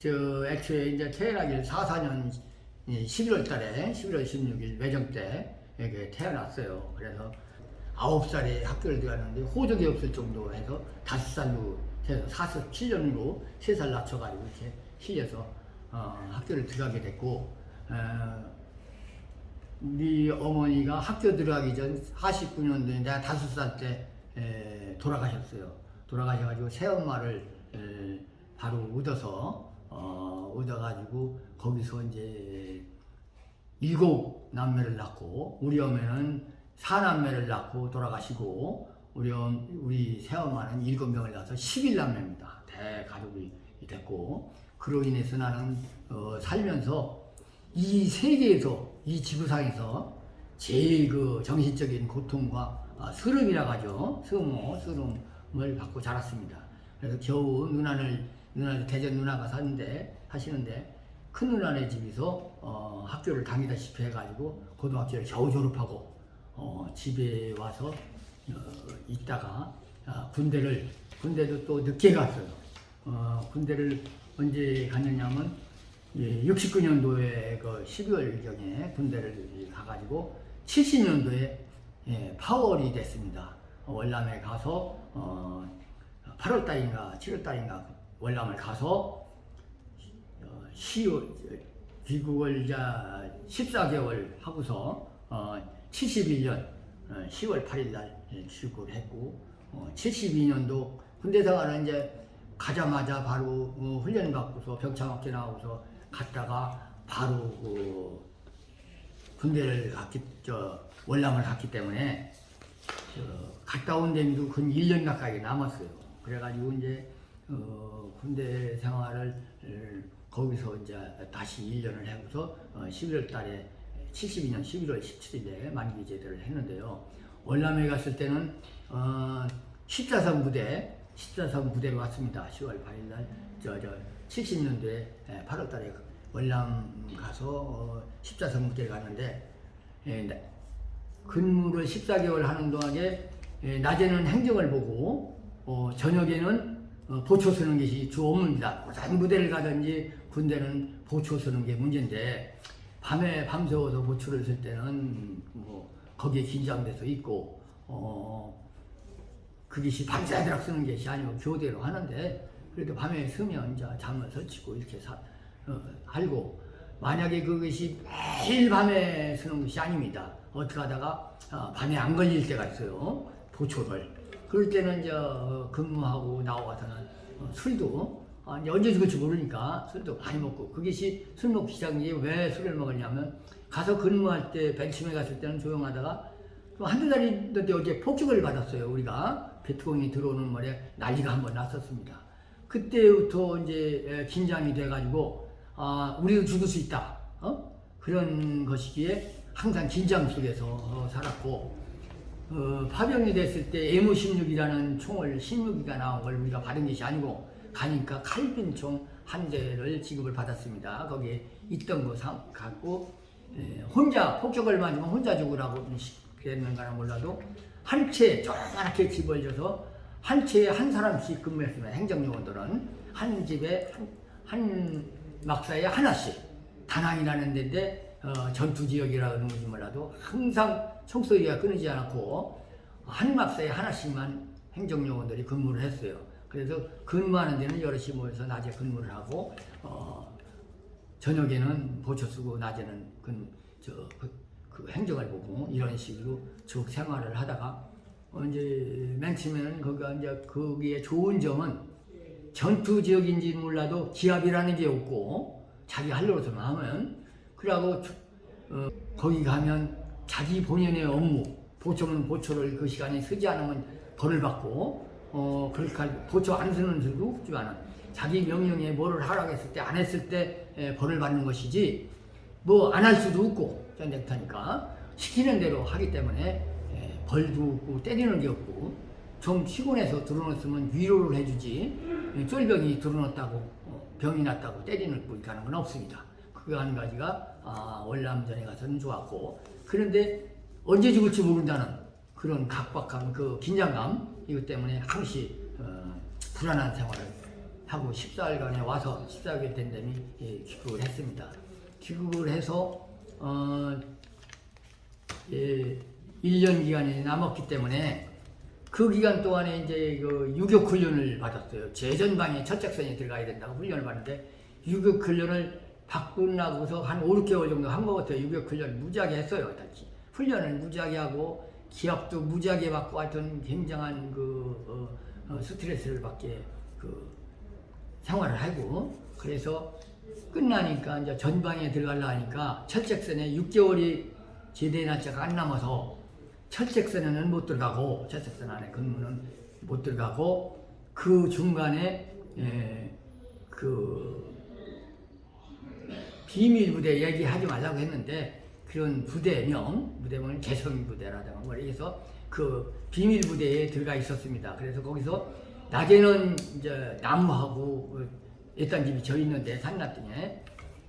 애초에 이제 태어나길 44년 11월 달에 11월 16일 매정 때 이렇게 태어났어요. 그래서 9살에 학교를 들어갔는데 호적이 없을 정도 해서 5살로 해서 47년으로 3살 낮춰가지고 이렇게 실려서 학교를 들어가게 됐고, 우리 어머니가 학교 들어가기 전 49년도에 내가 5살 때 돌아가셨어요. 돌아가셔가지고 새엄마를 바로 얻어가지고 거기서 이제 7남매를 낳고, 우리 어머니는 4남매를 낳고 돌아가시고, 우리 새엄마는 7명을 낳아서 11남매입니다. 대가족이 됐고, 그로 인해서 나는 살면서 이 세계에서, 이 지구상에서 제일 그 정신적인 고통과 스름이라고 하죠. 스름을 받고 자랐습니다. 그래서 겨우 대전 누나가 사시는데 큰 누나네 집에서 학교를 다니다시피 해가지고 고등학교를 겨우 졸업하고 집에 와서 있다가 군대도 또 늦게 갔어요. 군대를 언제 갔느냐면 69년도에 그 12월경에 군대를 가가지고 70년도에 파월이 됐습니다. 월남에 가서 8월달인가 7월달인가 월남을 가서 귀국을 14개월 하고서 71년 10월 8일 날 귀국을 했고, 72년도 군대 생활은 이제 가자마자 바로 훈련 받고서 병창학교 나오고서 갔다가 바로 군대를 월남을 갔기 때문에 갔다 온 데도 근 1년 가까이 남았어요. 그래가지고 이제 군대 생활을 거기서 이제 다시 1년을 하고서 11월 달에 72년 11월 17일에 만기 제대를 했는데요. 월남에 갔을 때는 14선 부대로 왔습니다. 10월 8일 날 70년도에 8월 달에 월남 가서 14선 부대를 갔는데, 근무를 14개월 하는 동안에 낮에는 행정을 보고 저녁에는 보초 서는 것이 주 업무입니다. 무슨 부대를 가든지 군대는 보초 서는 게 문제인데, 밤새워서 보초를 쓸 때는 거기에 긴장돼서 있고, 그것이 밤새도록 쓰는 것이 아니고 교대로 하는데, 그래도 밤에 서면 이제 잠을 설치고 이렇게 하고, 만약에 그것이 매일 밤에 쓰는 것이 아닙니다. 어떻게 하다가 밤에 안 걸릴 때가 있어요. 보초를. 그럴 때는 이제 근무하고 나와서는 술도 이제 언제 죽을지 모르니까 술도 많이 먹고, 그것이 술 먹기 시작이 왜 술을 먹었냐면, 가서 근무할 때 벤침에 갔을 때는 조용하다가 한두 달이 됐는데 어제 폭격을 받았어요. 우리가 베트공이 들어오는 말에 난리가 한번 났었습니다. 그때부터 이제 긴장이 돼가지고 우리도 죽을 수 있다, 그런 것이기에 항상 긴장 속에서 살았고, 파병이 됐을 때 M16이라는 총을 16기가 나온 걸 우리가 받은 것이 아니고, 가니까 칼빈총 한 대를 지급을 받았습니다. 거기에 있던 거 갖고 혼자 폭격을 맞으면 혼자 죽으라고 그랬는가는 몰라도 한 채 조그맣게 집을 져서 한 채에 한 사람씩 근무했습니다. 행정요원들은 한 집에 한 막사에 하나씩, 다낭이라는 데인데 전투지역이라는 건지 몰라도 항상 총소리가 끊이지 않았고 한 막사에 하나씩만 행정요원들이 근무를 했어요. 그래서 근무하는 데는 여럿이 모여서 낮에 근무를 하고 저녁에는 보초 쓰고 낮에는 그 행정을 보고, 이런 식으로 쭉 생활을 하다가 이제 맨 처음에는 거기에 좋은 점은 전투 지역인지는 몰라도 기합이라는 게 없고, 자기 할로서만 하면, 그러고 거기 가면 자기 본연의 업무, 보초는 보초를 그 시간에 쓰지 않으면 벌을 받고, 그렇게 보초 안 쓰는 수도 없지만은 자기 명령에 뭐를 하라고 했을 때 안 했을 때 벌을 받는 것이지, 안 할 수도 없고, 전쟁터니까 시키는 대로 하기 때문에 벌도 없고 때리는 게 없고, 좀 피곤해서 들어놓으면 위로를 해주지, 쫄병이 들어놓았다고 병이 났다고 때리는 거 가는 건 없습니다. 그 한 가지가 월남전에 가서는 좋았고, 그런데 언제 죽을지 모른다는 그런 각박함, 그 긴장감, 이것 때문에 항시 불안한 생활을 하고 14일간에 와서 14개월 된 다음에 귀국을 했습니다. 귀국을 해서 1년 기간이 남았기 때문에 그 기간 동안에 이제 그 유격 훈련을 받았어요. 제전방에 철책선에 들어가야 된다고 훈련을 받는데 유격 훈련을 받고 나고서 한 5, 6개월 정도 한 것 같아요. 유격 훈련을 무지하게 했어요. 훈련을 무지하게 하고 기합도 무지하게 받고 하여튼 굉장한 스트레스를 받게 생활을 하고 그래서 끝나니까 이제 전방에 들어가려 하니까 철책선에 6개월이 제대 날짜가 안 남아서 철책선에는 못 들어가고 철책선 안에 근무는 못 들어가고 그 중간에 비밀 부대 얘기하지 말라고 했는데 그런 무대명은 개성 부대라든가 뭐 그래서 그 비밀 부대에 들어가 있었습니다. 그래서 거기서 낮에는 이제 나무하고 일단 집이 저 있는데 산나등에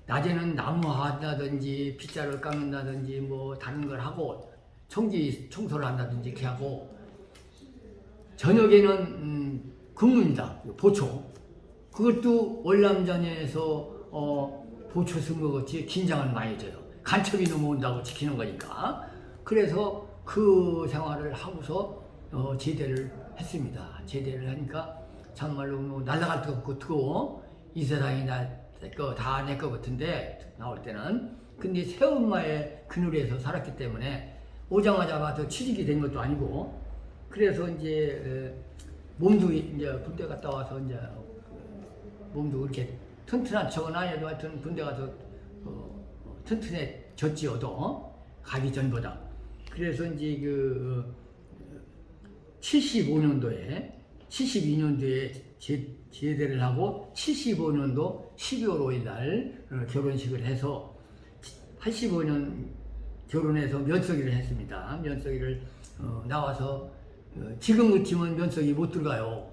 낮에는 나무한다든지 빗자루를 깎는다든지 뭐 다른 걸 하고 청소를 한다든지 이렇게 하고 저녁에는 근무입니다. 보초. 그것도 월남전에서 보초 쓴 것 같이 긴장을 많이 줘요. 간첩이 넘어온다고 지키는 거니까. 그래서 그 생활을 하고서 제대를 했습니다. 제대를 하니까 정말로 뭐 날아갈 것 없고 뜨거워. 이 세상이 다 내 거 같은데 나올 때는. 근데 새엄마의 그늘에서 살았기 때문에 오자마자 와서 취직이 된 것도 아니고 그래서 이제 몸도 이제 군대 갔다 와서 이제 몸도 그렇게 튼튼한 척은 아니어도 하여튼 군대 가서 튼튼해졌지요도 가기 전보다. 그래서 이제 72년도에 제대를 하고 75년도 12월 5일 날 결혼식을 해서 85년 결혼해서 면석이를 했습니다. 면석이를 나와서 지금 같으면 면석이 못 들어가요.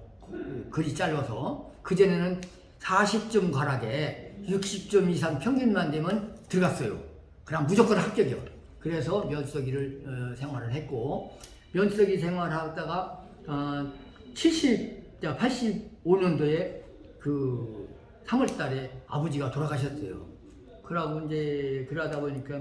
글이 짧아서. 그전에는 40점 과락에 60점 이상 평균만 되면 들어갔어요. 그럼 무조건 합격이요. 그래서 면석이를 생활을 했고 면석이 생활하다가 85년도에 3월 달에 아버지가 돌아가셨어요. 그러고 이제 그러다 보니까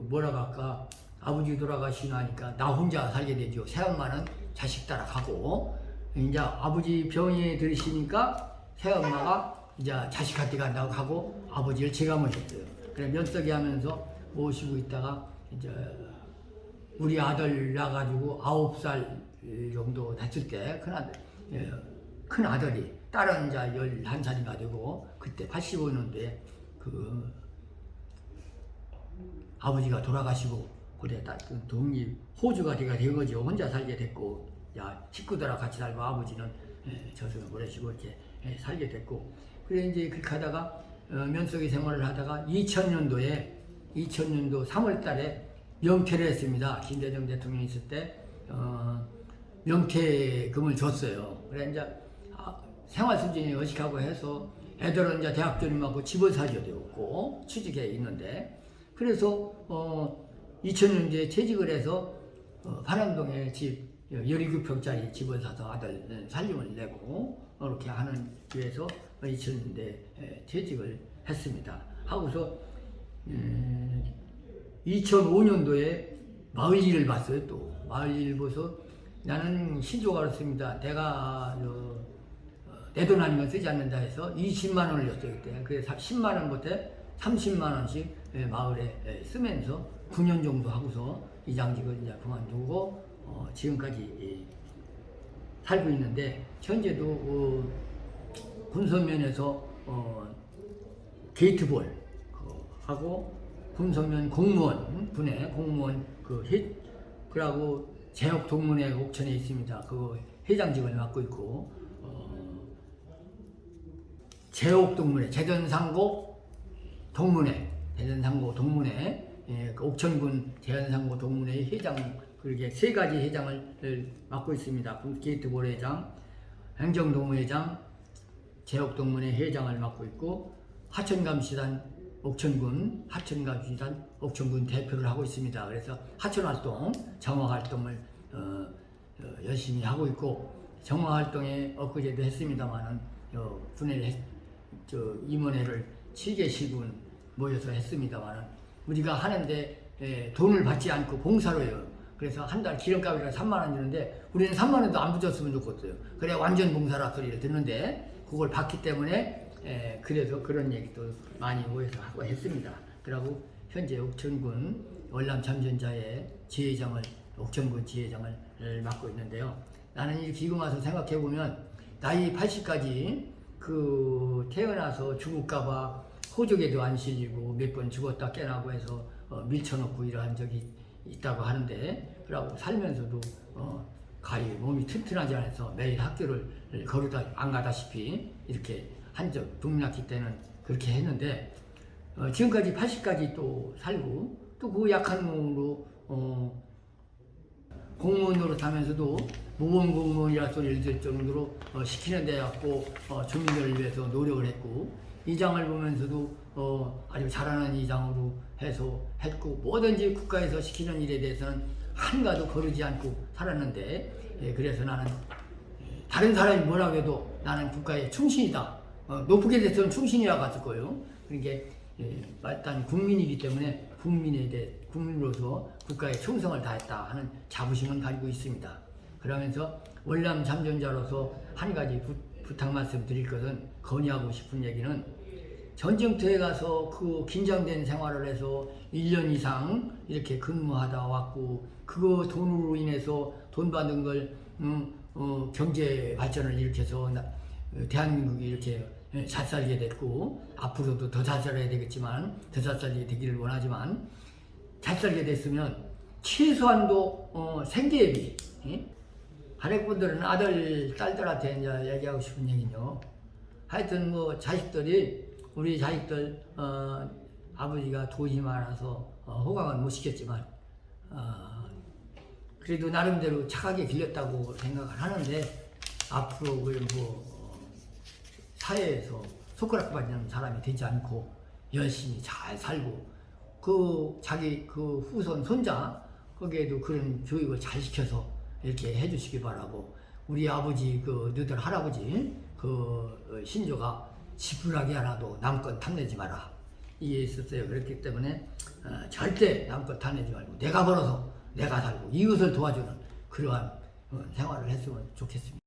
뭐라고 할까 아버지 돌아가시고 나니까 나 혼자 살게 되죠. 새엄마는 자식 따라 가고 이제 아버지 병에 들으시니까 새엄마가 이제 자식한테 간다고 하고 아버지를 제가 모셨어요. 그래 면석이 하면서 모시고 있다가 이제 우리 아들 낳아가지고 9살 정도 됐을 때 큰 아들이 딸은 이제 11살인가 되고 그때 85년도에 아버지가 돌아가시고 그래 호주가 된 거죠. 혼자 살게 됐고 식구들하고 같이 살고 아버지는 저승을 보내시고 이렇게 살게 됐고 그래 이제 그렇게 하다가 면석이 생활을 하다가 2000년도 3월 달에 명퇴를 했습니다. 김대중 대통령이 있을 때 명퇴금을 줬어요. 그래 이제 생활 수준이 어식하고 해서 애들은 이제 대학 졸업하고 집을 사줘야 되었고 취직해 있는데 그래서 2000년도에 퇴직을 해서 파남동에 집 17평짜리 집을 사서 아들 살림을 내고 이렇게 하는 위해서 2000년도에 퇴직을 했습니다. 하고서 2005년도에 마을일을 봤어요. 또 마을일 보서 나는 신조가 그렇습니다. 내가 내 돈 아니면 쓰지 않는다 해서 20만 원을 줬어요. 그때. 그래서 10만 원 못해 30만 원씩 마을에 쓰면서 9년 정도 하고서 이장직을 이제 그만두고 지금까지 살고 있는데 현재도 군소면에서 게이트볼 하고 군소면 공무원 분에 공무원 그러고 제역 동문회 옥천에 있습니다. 그 회장직을 맡고 있고 제옥 동문회 제전상고 동문회 그 옥천군 제전상고 동문회 회장 그렇게 3가지 회장을 맡고 있습니다. 게이트볼 회장, 행정동무회장, 제옥동문회 회장을 맡고 있고 하천감시단 옥천군 대표를 하고 있습니다. 그래서 하천활동, 정화활동을 열심히 하고 있고 정화활동에 엊그제도 했습니다마는 분회 임원회를 7개씩은 모여서 했습니다마는 우리가 하는데 돈을 받지 않고 봉사로 해요. 그래서 한 달 기름값이라 3만 원 주는데 우리는 3만 원도 안 붙였으면 좋겠어요. 그래야 완전 봉사라 소리를 듣는데 그걸 받기 때문에 그래서 그런 얘기도 많이 모여서 하고 했습니다. 그리고 현재 옥천군 월남 참전자의 지회장을 옥천군 지회장을 맡고 있는데요. 나는 이렇게 지금 와서 생각해 보면 나이 80까지 그 태어나서 죽을까봐 호적에도 안 실리고 몇 번 죽었다 깨나고 해서 밀쳐놓고 이러한 적이 있다고 하는데 그러고 살면서도 가히 몸이 튼튼하지 않아서 매일 학교를 거르다 안 가다시피 이렇게 한 적 동문학기 때는 그렇게 했는데 지금까지 80까지 또 살고 또 그 약한 몸으로 공무원으로 타면서도 모범 공무원이라 소리를 들 정도로 시키는 데 갖고 주민들을 위해서 노력을 했고 이장을 보면서도 아주 잘하는 이장으로 해서 했고 뭐든지 국가에서 시키는 일에 대해서는 한가도 거르지 않고 살았는데 그래서 나는 다른 사람이 뭐라고 해도 나는 국가의 충신이다. 높게 됐으면 충신이라고 했을 거예요. 그러니까 일단 국민이기 때문에 국민으로서 국가에 충성을 다했다 하는 자부심은 가지고 있습니다. 그러면서 월남 참전자로서 한 가지 부탁 말씀 드릴 것은 건의하고 싶은 얘기는 전쟁터에 가서 그 긴장된 생활을 해서 1년 이상 이렇게 근무하다 왔고 그거 돈으로 인해서 돈 받은 걸 경제 발전을 일으켜서 대한민국이 이렇게 잘 살게 됐고 앞으로도 더 잘 살아야 되겠지만 더 잘 살게 되기를 원하지만 잘 살게 됐으면 최소한도 생계비 가족분들은 아들 딸들한테 이제 얘기하고 싶은 얘기는요. 하여튼 뭐 자식들이 우리 자식들 아버지가 돈이 많아서 호강은 못 시켰지만 그래도 나름대로 착하게 길렀다고 생각을 하는데 앞으로 뭐 사회에서 손가락 받는 사람이 되지 않고 열심히 잘 살고 자기 후손 손자 거기에도 그런 교육을 잘 시켜서 이렇게 해주시기 바라고 우리 아버지 너들 할아버지 신조가 지푸라기 하나도 남것 탐내지 마라 이게 있었어요. 그렇기 때문에 절대 남것 탐내지 말고 내가 벌어서 내가 살고 이웃을 도와주는 그러한 생활을 했으면 좋겠습니다.